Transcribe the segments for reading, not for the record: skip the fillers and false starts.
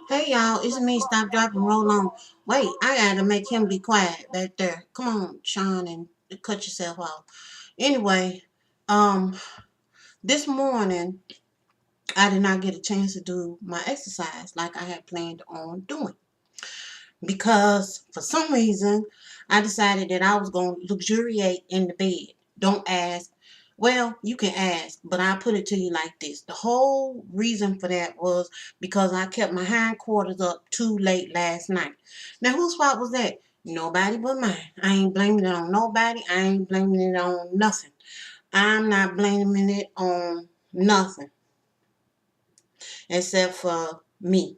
Hey y'all, it's me. Stop, drop, and roll on. Wait, I gotta make him be quiet back there. Come on, Sean, and cut yourself off. Anyway, um, this morning I did not get a chance to do my exercise like I had planned on doing because for some reason I decided that I was going to luxuriate in the bed. Don't ask. Well, you can ask, but I'll put it to you like this. The whole reason for that was because I kept my hindquarters up too late last night. Now, whose fault was that? Nobody but mine. I ain't blaming it on nobody. I ain't blaming it on nothing. I'm not blaming it on nothing except for me.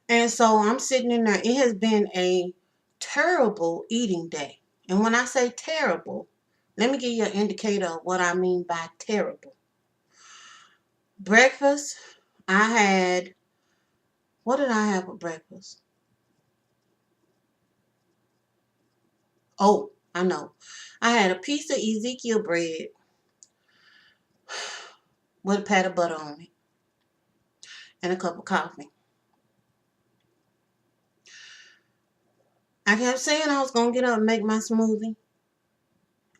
And so I'm sitting in there. It has been a terrible eating day. And when I say terrible, let me give you an indicator of what I mean by terrible. Breakfast, I had, what did I have for breakfast? Oh, I know. I had a piece of Ezekiel bread with a pat of butter on it and a cup of coffee. I kept saying I was going to get up and make my smoothie.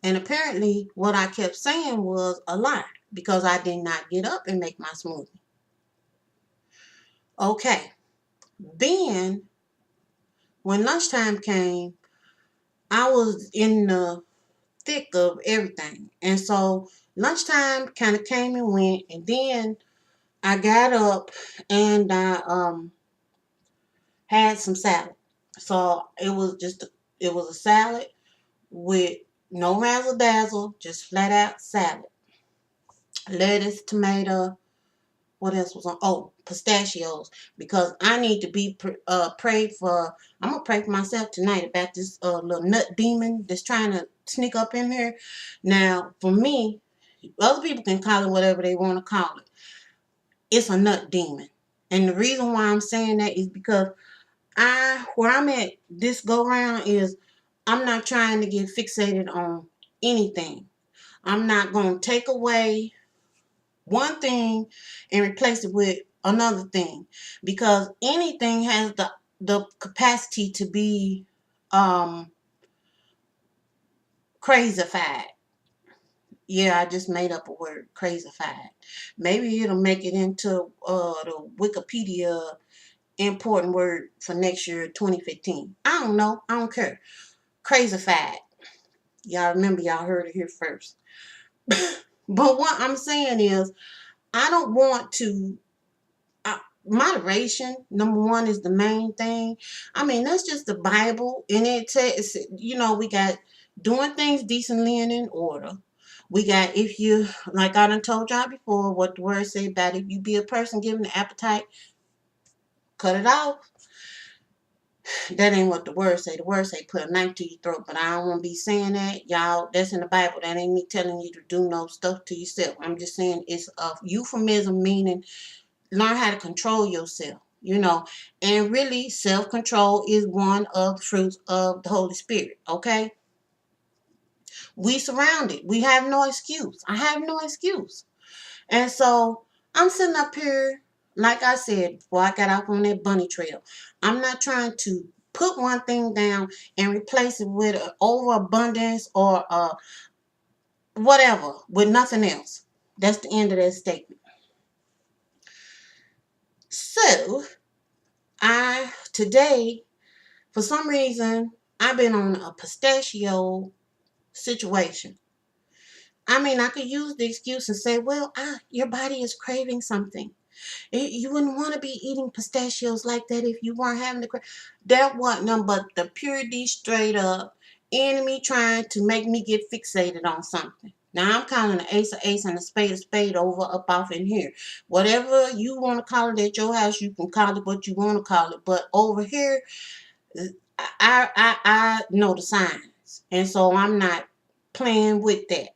And apparently what I kept saying was a lie because I did not get up and make my smoothie. Okay. Then, when lunchtime came, I was in the thick of everything. And so, lunchtime kind of came and went. And then, I got up and I had some salad. So, it was a salad with no razzle dazzle, just flat out salad. Lettuce, tomato, what else was on? Oh, pistachios. Because I need to be prayed for. I'm gonna pray for myself tonight about this little nut demon that's trying to sneak up in here. Now, for me, other people can call it whatever they want to call it. It's a nut demon, and the reason why I'm saying that is because where I'm at this go round is I'm not trying to get fixated on anything. I'm not gonna take away one thing and replace it with another thing because anything has the capacity to be um crazified. Yeah, I just made up a word, crazified. Maybe it'll make it into the Wikipedia important word for next year 2015. I don't know, I don't care. Crazified. Y'all remember, y'all heard it here first. But what I'm saying is I don't want to moderation, number one, is the main thing. I mean, that's just the Bible, and it says, we got doing things decently and in order. We got, if you, like I done told y'all before, what the word say about if you be a person given the appetite, cut it off. That ain't what the word say. The word say put a knife to your throat, but I don't want to be saying that. Y'all, that's in the Bible. That ain't me telling you to do no stuff to yourself. I'm just saying it's a euphemism, meaning learn how to control yourself, and really self-control is one of the fruits of the Holy Spirit. Okay, we surrounded, we have no excuse. I have no excuse. And so I'm sitting up here, like I said before I got off on that bunny trail, I'm not trying to put one thing down and replace it with an overabundance or whatever, with nothing else. That's the end of that statement. So today, for some reason, I've been on a pistachio situation. I mean, I could use the excuse and say, well, your body is craving something. You wouldn't want to be eating pistachios like that if you weren't having the that wasn't nothing but the purity straight up enemy trying to make me get fixated on something. Now I'm calling an ace a ace and a spade over up off in here. Whatever you want to call it at your house, you can call it what you want to call it. But over here, I know the signs, and so I'm not playing with that.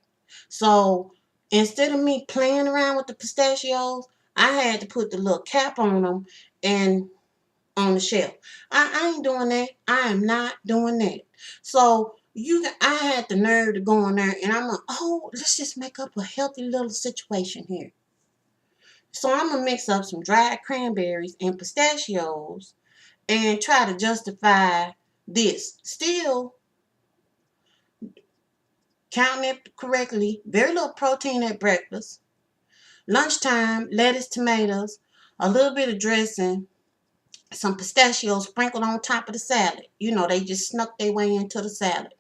So instead of me playing around with the pistachios, I had to put the little cap on them and on the shelf. I ain't doing that. I am not doing that. So I had the nerve to go in there, and I'm like, oh, let's just make up a healthy little situation here. So I'm going to mix up some dried cranberries and pistachios and try to justify this. Still counting it correctly. Very little protein at breakfast. Lunchtime, lettuce, tomatoes, a little bit of dressing, some pistachios sprinkled on top of the salad. You know, they just snuck their way into the salad.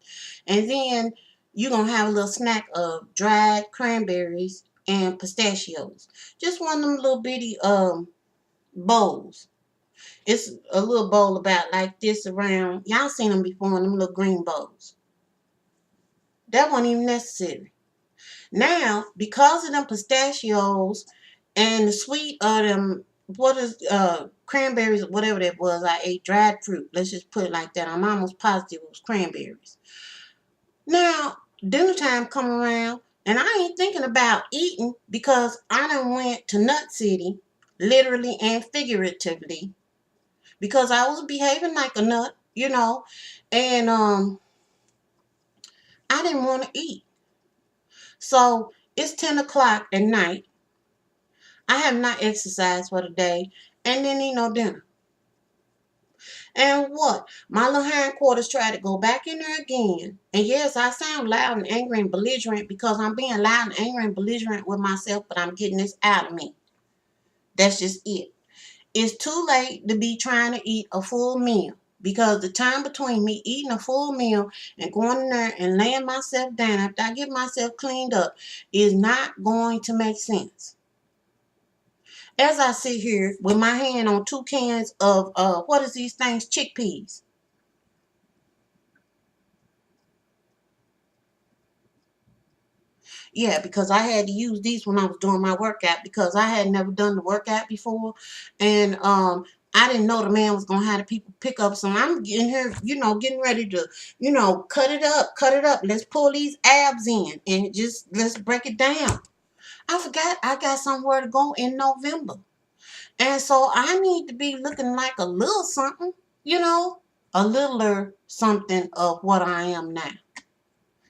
And then you're going to have a little snack of dried cranberries and pistachios. Just one of them little bitty bowls. It's a little bowl about like this around. Y'all seen them before in them little green bowls. That wasn't even necessary. Now, because of them pistachios and the sweet of them, what is cranberries or whatever that was, I ate dried fruit. Let's just put it like that. I'm almost positive it was cranberries. Now, dinner time come around, and I ain't thinking about eating because I done went to Nut City, literally and figuratively, because I was behaving like a nut, you know, and I didn't want to eat. So it's 10 o'clock at night. I have not exercised for the day and didn't eat no dinner. And what? My little hindquarters tried to go back in there again. And yes, I sound loud and angry and belligerent because I'm being loud and angry and belligerent with myself, but I'm getting this out of me. That's just it. It's too late to be trying to eat a full meal because the time between me eating a full meal and going in there and laying myself down after I get myself cleaned up is not going to make sense. As I sit here with my hand on 2 cans of what is these things? Chickpeas. Yeah, because I had to use these when I was doing my workout because I had never done the workout before, and I didn't know the man was gonna have the people pick up some. I'm getting here, getting ready to, cut it up, cut it up. Let's pull these abs in and just let's break it down. I forgot I got somewhere to go in November. And so I need to be looking like a little something, a littler something of what I am now.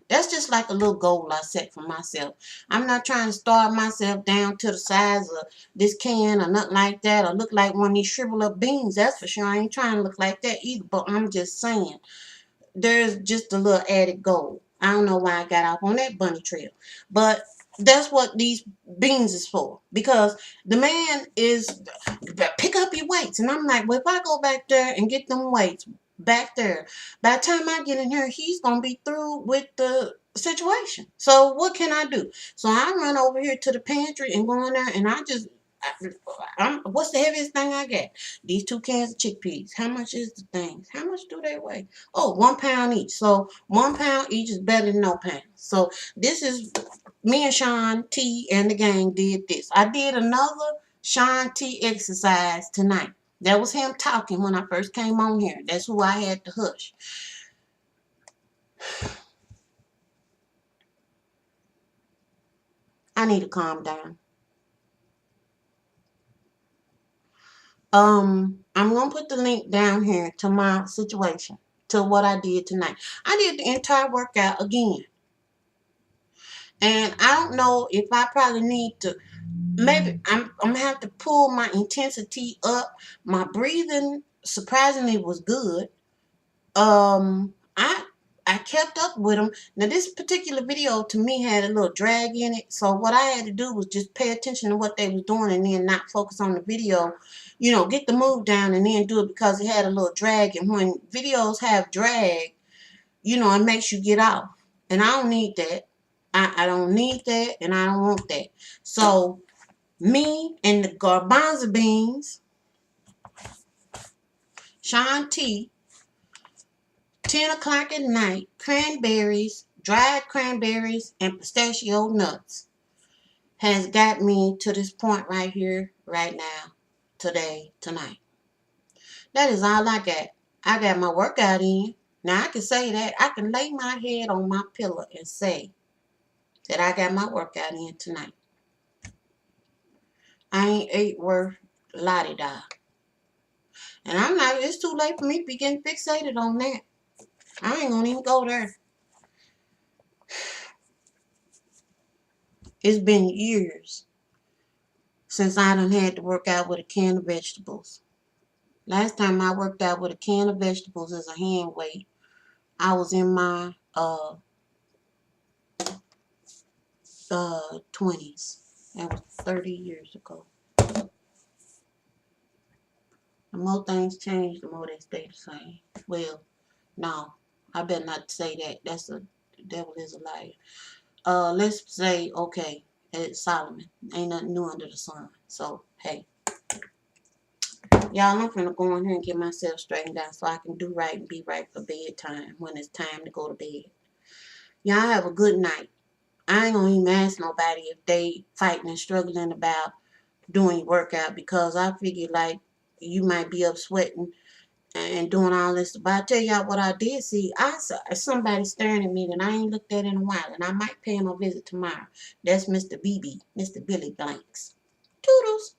That's just like a little goal I set for myself. I'm not trying to starve myself down to the size of this can or nothing like that or look like one of these shriveled up beans. That's for sure. I ain't trying to look like that either. But I'm just saying there's just a little added goal. I don't know why I got off on that bunny trail. But that's what these beans is for. Because the man is pick up your weights. And I'm like, well, if I go back there and get them weights back there, by the time I get in here, he's going to be through with the situation. So what can I do? So I run over here to the pantry and go in there and what's the heaviest thing I got? These 2 cans of chickpeas. How much is the things? How much do they weigh? Oh, 1 pound each. So 1 pound each is better than no pound. So this is me and Sean T and the gang did this. I did another Sean T exercise tonight. That was him talking when I first came on here. That's who I had to hush. I need to calm down. I'm gonna put the link down here to my situation, to what I did tonight. I did the entire workout again. And I don't know if I probably need to, maybe I'm gonna have to pull my intensity up. My breathing surprisingly was good. I kept up with them. Now this particular video to me had a little drag in it, so what I had to do was just pay attention to what they was doing and then not focus on the video. Get the move down and then do it because it had a little drag. And when videos have drag, it makes you get off. And I don't need that. I don't need that, and I don't want that. So me and the garbanzo beans, Sean T, 10 o'clock at night, cranberries, dried cranberries, and pistachio nuts has got me to this point right here, right now, today, tonight. That is all I got. I got my workout in. Now I can say that. I can lay my head on my pillow and say that I got my workout in tonight. I ain't ate worth la-di-da. And it's too late for me to be getting fixated on that. I ain't gonna even go there. It's been years since I done had to work out with a can of vegetables. Last time I worked out with a can of vegetables as a hand weight, I was in my 20s. That was 30 years ago. The more things change, the more they stay the same. Well, no, I better not say that. The devil is a liar. Let's say, okay, it's Solomon. Ain't nothing new under the sun. So, hey. Y'all, I'm finna go in here and get myself straightened out so I can do right and be right for bedtime when it's time to go to bed. Y'all have a good night. I ain't gonna even ask nobody if they fighting and struggling about doing workout because I figure like you might be up sweating and doing all this. But I tell y'all what I did see. I saw somebody staring at me that I ain't looked at in a while, and I might pay him a visit tomorrow. That's Mr. BB, Mr. Billy Blanks. Toodles.